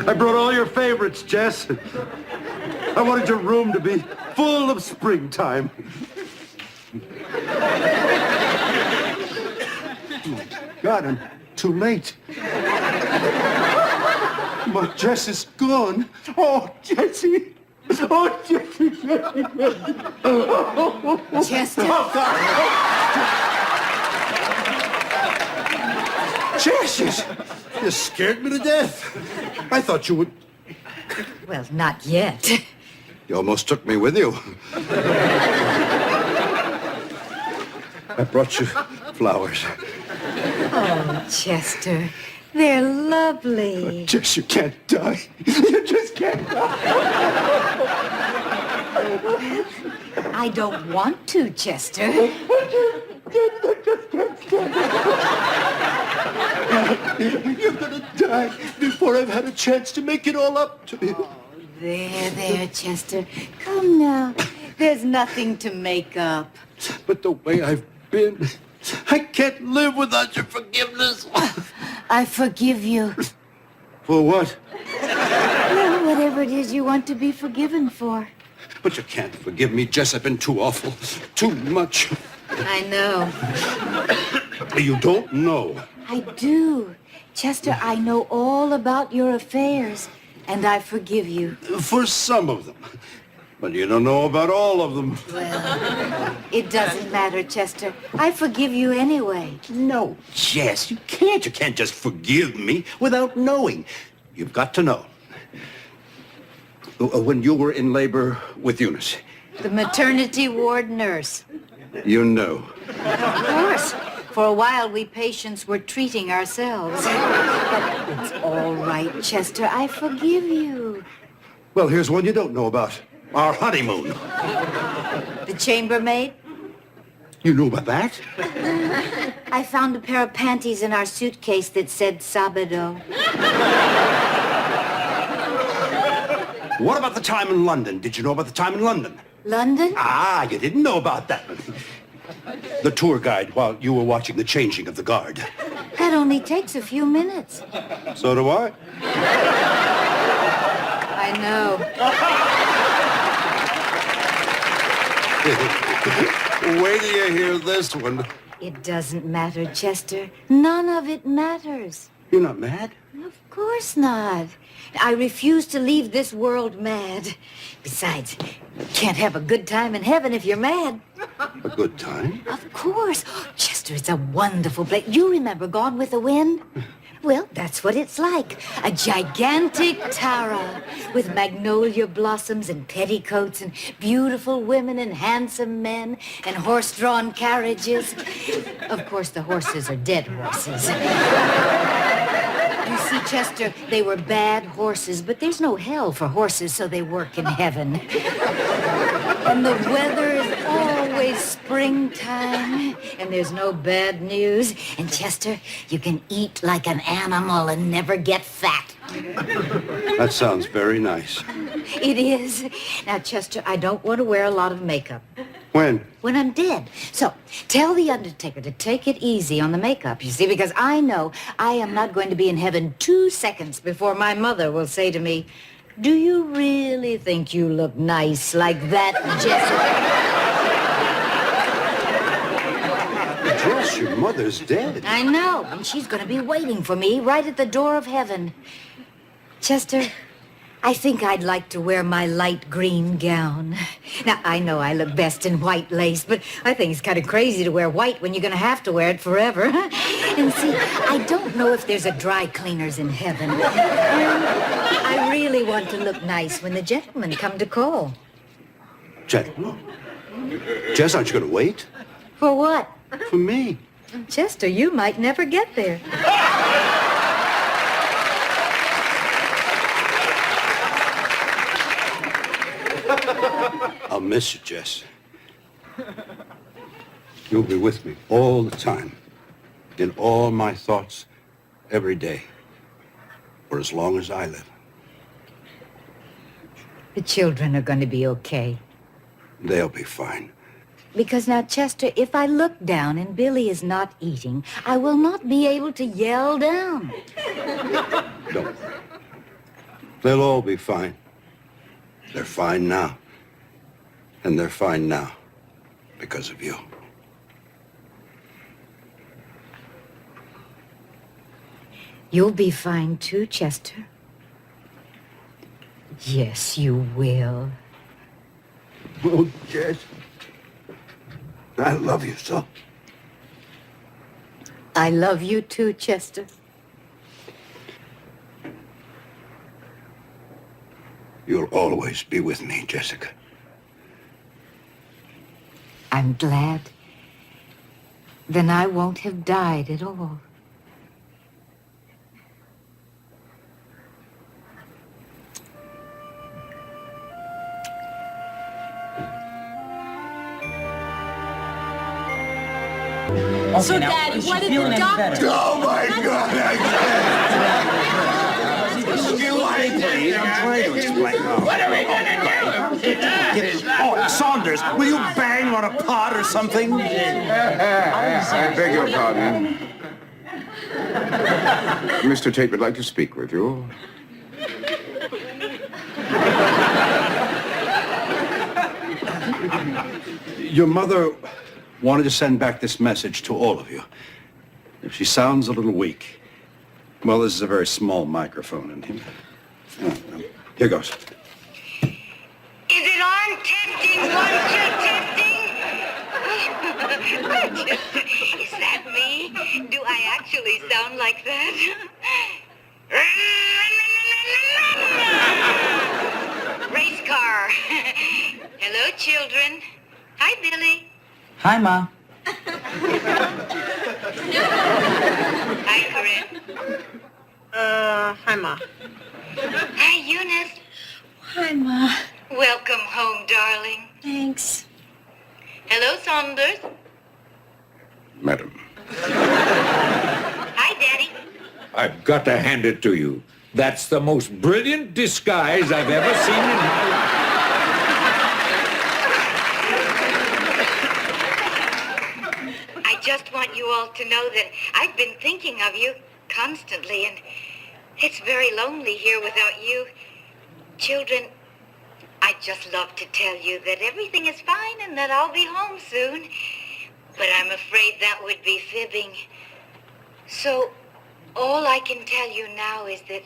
I brought all your favorites, Jess. I wanted your room to be full of springtime. God, I'm too late. But Jess is gone. Oh, Jessie. Oh, Jessie. Chester. Oh, God. Jess, you scared me to death. I thought you would... Well, not yet. You almost took me with you. I brought you flowers. Oh, Chester, they're lovely. Jess, you can't die. You just can't die. I don't want to, Chester. You're gonna die before I've had a chance to make it all up to you. Oh, there, Chester. Come now. There's nothing to make up. But the way I've been, I can't live without your forgiveness. I forgive you. For what? Well, whatever it is you want to be forgiven for. But you can't forgive me, Jess. I've been too awful. Too much. I know. You don't know. I do. Chester, I know all about your affairs, and I forgive you. For some of them. But you don't know about all of them. Well, it doesn't matter, Chester. I forgive you anyway. No, Jess, you can't. You can't just forgive me without knowing. You've got to know. When you were in labor with Eunice. The maternity ward nurse. You know. Of course. For a while, we patients were treating ourselves. But it's all right, Chester. I forgive you. Well, here's one you don't know about. Our honeymoon. The chambermaid? You knew about that? I found a pair of panties in our suitcase that said Sabado. What about the time in London? Did you know about the time in London? London? Ah, you didn't know about that. The tour guide while you were watching the changing of the guard. That only takes a few minutes. So do I. I know. Wait till you hear this one. It doesn't matter, Chester. None of it matters. You're not mad? Of course not. I refuse to leave this world mad. Besides, you can't have a good time in heaven if you're mad. A good time? Of course. Chester, it's a wonderful place. You remember Gone with the Wind? Well, that's what it's like. A gigantic Tara with magnolia blossoms and petticoats and beautiful women and handsome men and horse-drawn carriages. Of course, the horses are dead horses. You see, Chester, they were bad horses, but there's no hell for horses, so they work in heaven. And the weather is always springtime, and there's no bad news. And, Chester, you can eat like an animal and never get fat. That sounds very nice. It is. Now, Chester, I don't want to wear a lot of makeup. When? When I'm dead. So, tell the undertaker to take it easy on the makeup, you see, because I know I am not going to be in heaven 2 seconds before my mother will say to me, "Do you really think you look nice like that, Jessica?" Jess, your mother's dead. I know, and she's going to be waiting for me right at the door of heaven. Chester, I think I'd like to wear my light green gown. Now, I know I look best in white lace, but I think it's kind of crazy to wear white when you're going to have to wear it forever. And see, I don't know if there's a dry cleaners in heaven. I really want to look nice when the gentlemen come to call. Gentlemen? Jess, aren't you going to wait? For what? For me. Chester, you might never get there. I'll miss you, Jess. You'll be with me all the time, in all my thoughts, every day, for as long as I live. The children are going to be okay. They'll be fine. Because now, Chester, if I look down and Billy is not eating, I will not be able to yell down. Don't. They'll all be fine. They're fine now. And they're fine now because of you. You'll be fine too, Chester. Yes, you will. Oh, Jess. I love you so. I love you too, Chester. You'll always be with me, Jessica. I'm glad. Then I won't have died at all. Okay, So, now, Daddy, is she what did feeling the any doctor... better? Oh, my God, I can't. I'm trying to explain. What are we gonna do? Get it. Oh, Saunders, will you bang on a pot or something? I beg your pardon. Mr. Tate would like to speak with you. Your mother wanted to send back this message to all of you. If she sounds a little weak, well, this is a very small microphone in here. Here goes. Is it on? Testing, 1, 2, testing. Is that me? Do I actually sound like that? Race car. Hello, children. Hi, Billy. Hi, Ma. Hi, Corinne. Hi, Ma. Hi, Eunice. Hi, Ma. Welcome home, darling. Thanks. Hello, Saunders. Madam. Hi, Daddy. I've got to hand it to you. That's the most brilliant disguise I've ever seen in my life. I just want you all to know that I've been thinking of you constantly, and it's very lonely here without you. Children, I'd just love to tell you that everything is fine and that I'll be home soon. But I'm afraid that would be fibbing. So, all I can tell you now is that,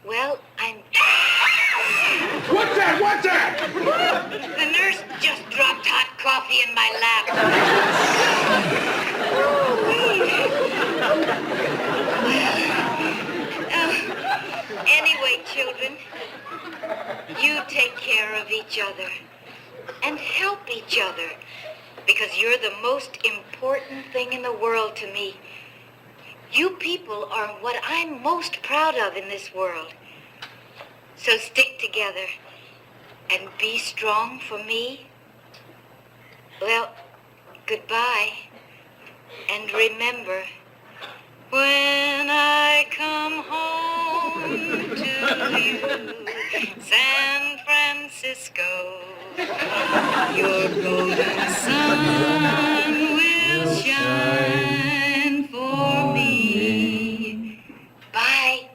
well, I'm... What's that? What's that? The nurse just dropped hot coffee in my lap. Anyway, children, you take care of each other and help each other, because you're the most important thing in the world to me. You people are what I'm most proud of in this world. So stick together and be strong for me. Well, goodbye. And remember, when I come home to you, San Francisco, your golden sun will shine for me. Bye.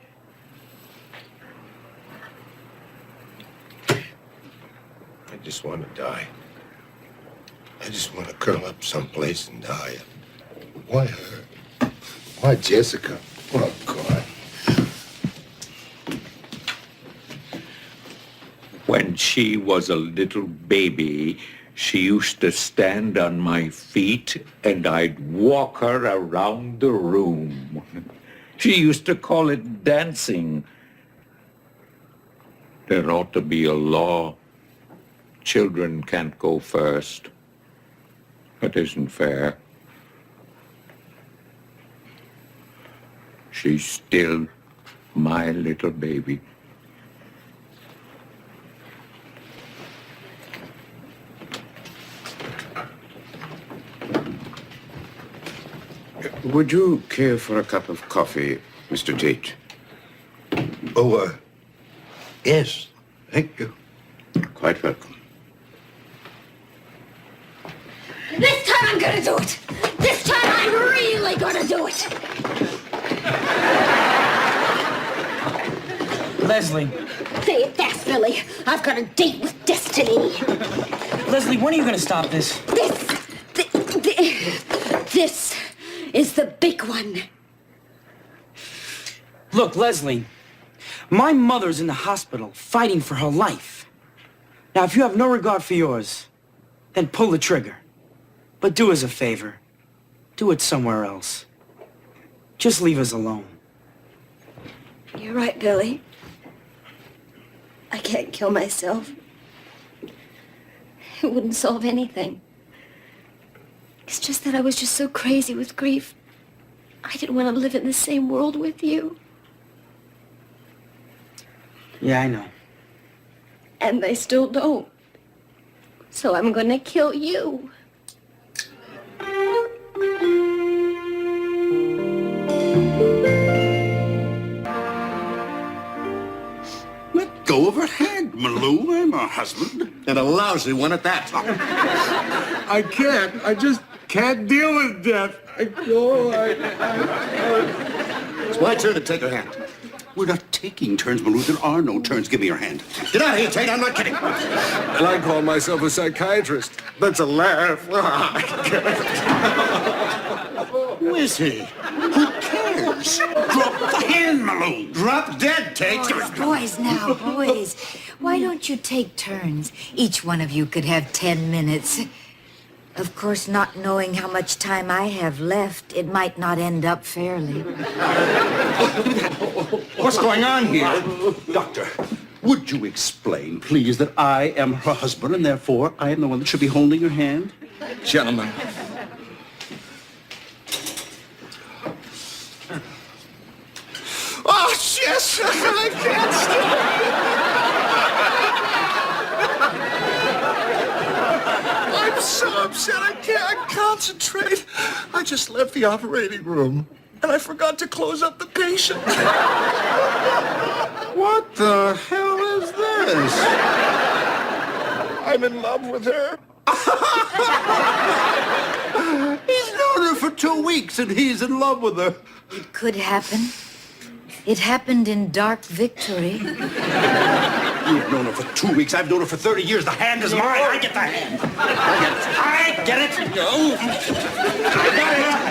I just want to die. I just want to curl up someplace and die. Why her? Why Jessica? Oh, God. When she was a little baby, she used to stand on my feet and I'd walk her around the room. She used to call it dancing. There ought to be a law. Children can't go first. That isn't fair. She's still my little baby. Would you care for a cup of coffee, Mr. Tate? Oh, yes. Thank you. Quite welcome. This time I'm gonna do it! This time I'm really gonna do it! Leslie. Say it fast, Billy. I've got a date with destiny. Leslie, when are you gonna stop this? This is the big one. Look, Leslie, my mother's in the hospital fighting for her life. Now, if you have no regard for yours, then pull the trigger. But do us a favor. Do it somewhere else. Just leave us alone. You're right, Billy. I can't kill myself. It wouldn't solve anything. It's just that I was just so crazy with grief. I didn't want to live in the same world with you. Yeah, I know. And they still don't. So I'm gonna kill you. Let go of her hand, Malou. I'm her husband. And a lousy one at that. I can't. I just can't deal with death. It's my turn to take her hand. We're not taking turns, Malou. There are no turns. Give me your hand. Get out of here, Tate. I'm not kidding. And I call myself a psychiatrist. That's a laugh. Who is he? Who cares? Drop the hand, Malou. Drop dead, Tate. Boys now, boys. Why don't you take turns? Each one of you could have 10 minutes. Of course, not knowing how much time I have left, it might not end up fairly. What's going on here? Doctor, would you explain, please, that I am her husband and therefore I am the one that should be holding your hand? Gentlemen. Oh, yes! I can't stop. I'm so upset I can't concentrate. I just left the operating room and I forgot to close up the patient. What the hell is this? I'm in love with her. He's known her for 2 weeks and he's in love with her. It could happen. It happened in Dark Victory. You've known her for 2 weeks. I've known her for 30 years. The hand is mine. I get the hand. I get it. No. I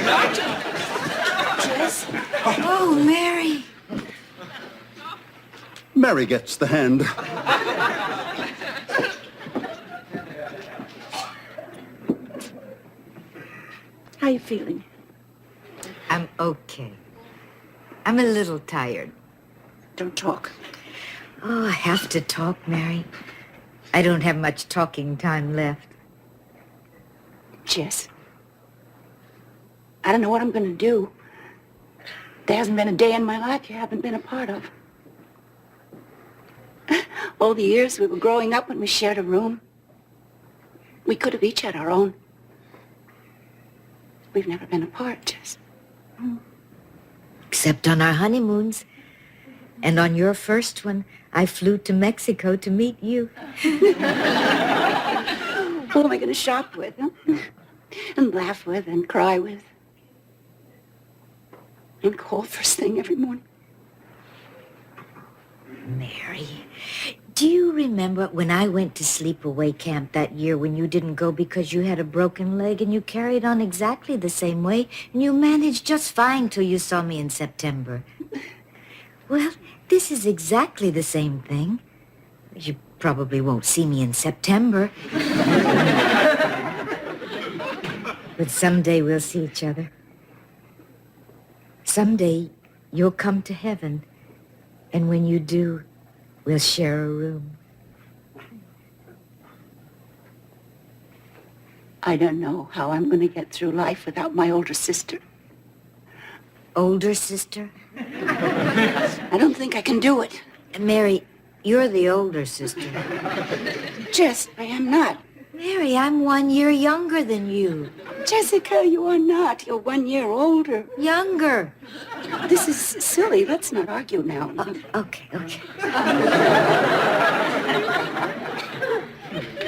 got it. Jess? Oh, Mary. Mary gets the hand. How you feeling? I'm okay. I'm a little tired. Don't talk. Oh, I have to talk, Mary. I don't have much talking time left. Jess, I don't know what I'm going to do. There hasn't been a day in my life you haven't been a part of. All the years we were growing up when we shared a room, we could have each had our own. We've never been apart, Jess. Except on our honeymoons. And on your first one, I flew to Mexico to meet you. Who am I going to shop with, huh? And laugh with and cry with? And call first thing every morning? Mary, do you remember when I went to sleepaway camp that year when you didn't go because you had a broken leg and you carried on exactly the same way and you managed just fine till you saw me in September? Well, this is exactly the same thing. You probably won't see me in September. But someday we'll see each other. Someday you'll come to heaven. And when you do, we'll share a room. I don't know how I'm going to get through life without my older sister. Older sister? I don't think I can do it. Mary, you're the older sister. Jess, I am not. Mary, I'm 1 year younger than you. Jessica, you are not. You're 1 year older. Younger. This is silly. Let's not argue now. Okay.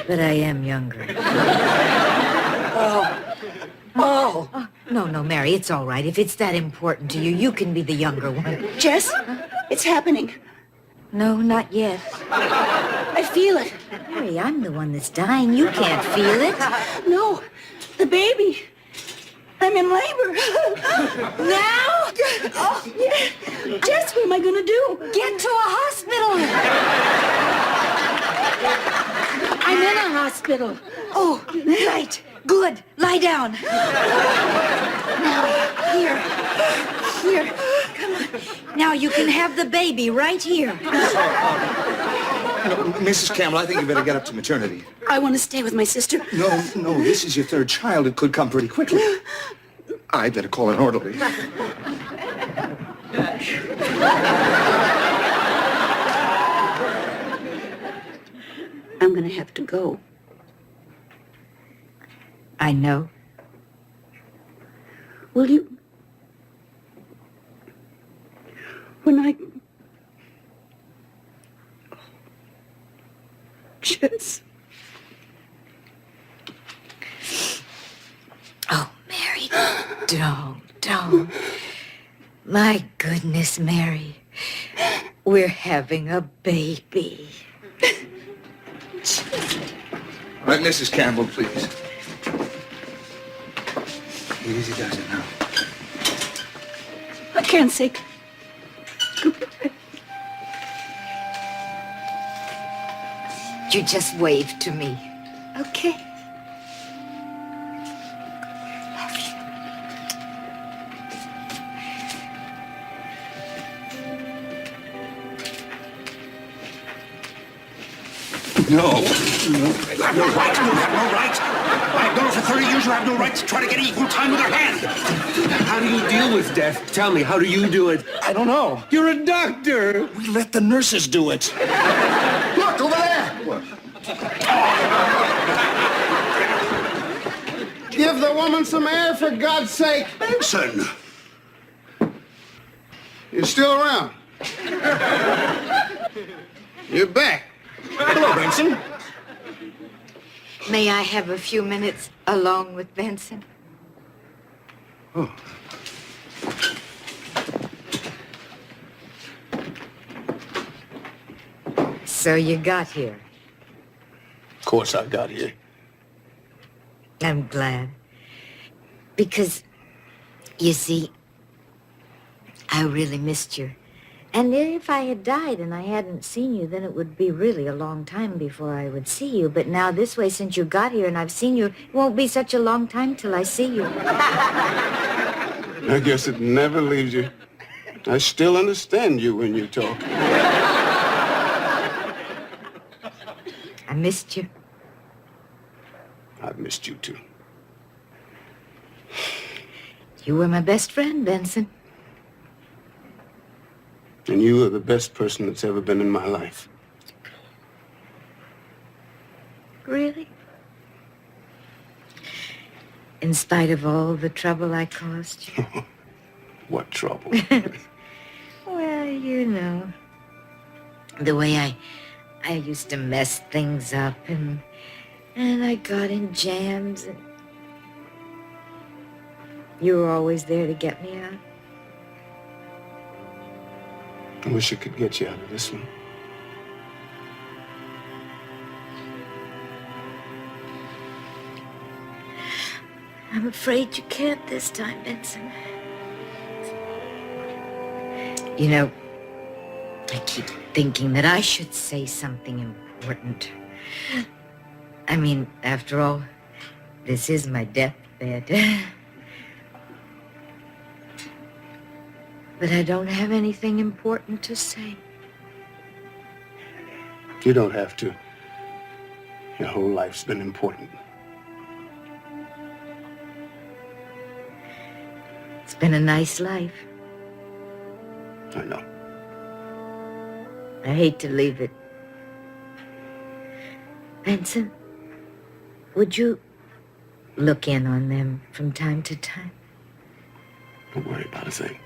But I am younger. Oh. No, Mary, it's all right. If it's that important to you, you can be the younger one. Jess, it's happening. No, not yet. I feel it. Mary, I'm the one that's dying. You can't feel it. No, the baby. I'm in labor. Now? Oh, yeah. Jess, what am I gonna do? Get to a hospital. I'm in a hospital. Oh, right. Good. Lie down. Now, here. Here. Come on. Now you can have the baby right here. Mrs. Campbell, I think you better get up to maternity. I want to stay with my sister. No, this is your third child. It could come pretty quickly. I better call an orderly. I'm gonna have to go. I know. Will you? When I... Jess. Oh, Mary, don't. My goodness, Mary. We're having a baby. All right, Mrs. Campbell, please. Easy does it now. I can't say goodbye. You just wave to me, okay? No. You have no right. You have no right. I've known her for 30 years. You have no right to try to get equal time with her hand. How do you deal with death? Tell me, how do you do it? I don't know. You're a doctor. We let the nurses do it. Look, over there. What? Give the woman some air, for God's sake. Benson. You're still around. You're back. Hello, Benson. May I have a few minutes alone with Benson? Oh. So you got here. Of course I got here. I'm glad. Because, you see, I really missed you. And if I had died and I hadn't seen you, then it would be really a long time before I would see you. But now this way, since you got here and I've seen you, it won't be such a long time till I see you. I guess it never leaves you. I still understand you when you talk. I missed you. I've missed you, too. You were my best friend, Benson. And you are the best person that's ever been in my life. Really? In spite of all the trouble I caused you? What trouble? Well, you know. The way I used to mess things up and I got in jams and you were always there to get me out. I wish I could get you out of this one. I'm afraid you can't this time, Benson. You know, I keep thinking that I should say something important. I mean, after all, this is my deathbed. But I don't have anything important to say. You don't have to. Your whole life's been important. It's been a nice life. I know. I hate to leave it. Benson, would you look in on them from time to time? Don't worry about a thing.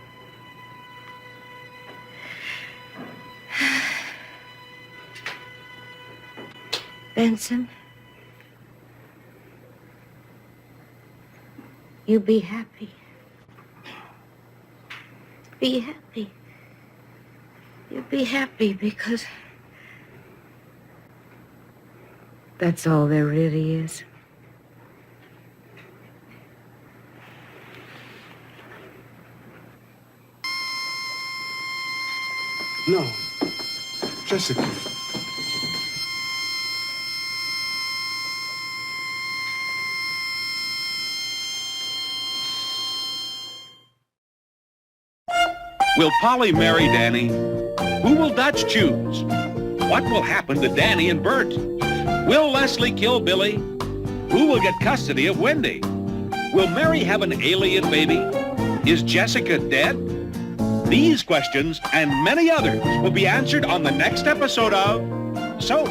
Benson, you be happy. Be happy. you'd be happy because that's all there really is. No. Jessica. Will Polly marry Danny? Who will Dutch choose? What will happen to Danny and Bert? Will Leslie kill Billy? Who will get custody of Wendy? Will Mary have an alien baby? Is Jessica dead? These questions and many others will be answered on the next episode of Soap.